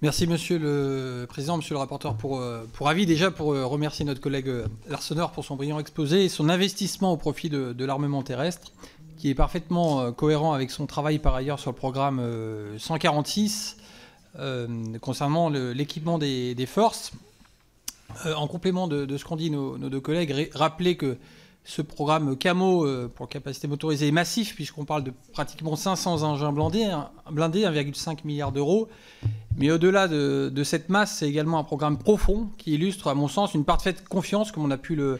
Merci Monsieur le Président, Monsieur le rapporteur pour avis. Déjà pour remercier notre collègue Larsonneur pour son brillant exposé et son investissement au profit de l'armement terrestre, qui est parfaitement cohérent avec son travail par ailleurs sur le programme 146 concernant l'équipement des forces. En complément de ce qu'ont dit nos deux collègues, rappeler que ce programme CAMO pour capacité motorisée est massif, puisqu'on parle de pratiquement 500 engins blindés, 1,5 milliard d'euros. Mais au-delà de cette masse, c'est également un programme profond qui illustre, à mon sens, une parfaite confiance, comme on a pu le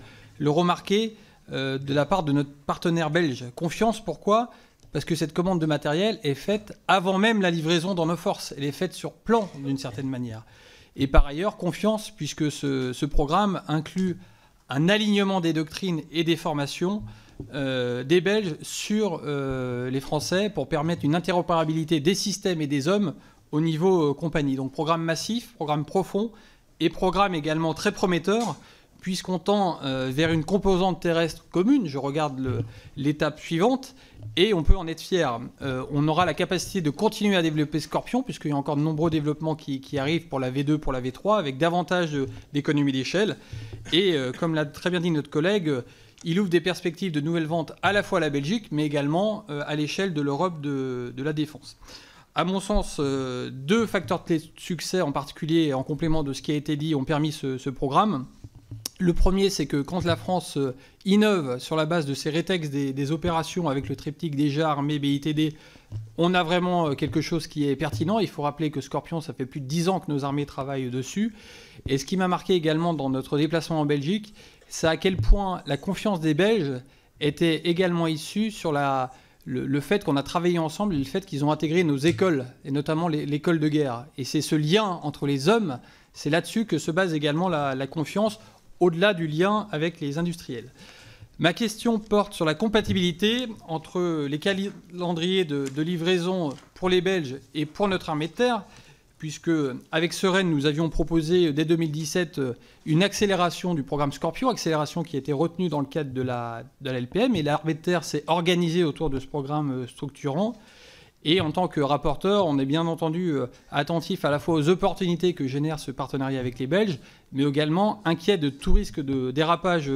remarquer, de la part de notre partenaire belge. Confiance, pourquoi ? Parce que cette commande de matériel est faite avant même la livraison dans nos forces. Elle est faite sur plan, d'une certaine manière. Et par ailleurs, confiance, puisque ce programme inclut un alignement des doctrines et des formations des Belges sur les Français pour permettre une interopérabilité des systèmes et des hommes au niveau compagnie. Donc programme massif, programme profond et programme également très prometteur, puisqu'on tend vers une composante terrestre commune. Je regarde l'étape suivante et on peut en être fier. On aura la capacité de continuer à développer Scorpion, puisqu'il y a encore de nombreux développements qui arrivent pour la V2, pour la V3, avec davantage d'économies d'échelle. Et comme l'a très bien dit notre collègue, il ouvre des perspectives de nouvelles ventes à la fois à la Belgique, mais également à l'échelle de l'Europe de la défense. À mon sens, deux facteurs de succès en particulier, en complément de ce qui a été dit, ont permis ce programme. Le premier, c'est que quand la France innove sur la base de ses rétextes des opérations avec le triptyque déjà armé BITD, on a vraiment quelque chose qui est pertinent. Il faut rappeler que Scorpion, ça fait plus de 10 ans que nos armées travaillent dessus. Et ce qui m'a marqué également dans notre déplacement en Belgique, c'est à quel point la confiance des Belges était également issue sur le fait qu'on a travaillé ensemble et le fait qu'ils ont intégré nos écoles, et notamment l'école de guerre. Et c'est ce lien entre les hommes, c'est là-dessus que se base également la confiance, au-delà du lien avec les industriels. Ma question porte sur la compatibilité entre les calendriers de livraison pour les Belges et pour notre armée de terre, puisque avec Seren, nous avions proposé dès 2017 une accélération du programme Scorpion, accélération qui a été retenue dans le cadre de la LPM, et l'armée de terre s'est organisée autour de ce programme structurant. Et en tant que rapporteur, on est bien entendu attentif à la fois aux opportunités que génère ce partenariat avec les Belges, mais également inquiet de tout risque de dérapage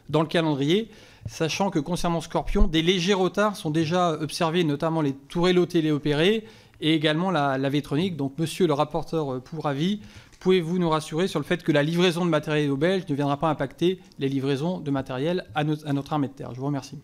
dans le calendrier, sachant que concernant Scorpion, des légers retards sont déjà observés, notamment les tourellots téléopérés et également la Vétronique. Donc, monsieur le rapporteur pour avis, pouvez-vous nous rassurer sur le fait que la livraison de matériel aux Belges ne viendra pas impacter les livraisons de matériel à notre armée de terre ? Je vous remercie.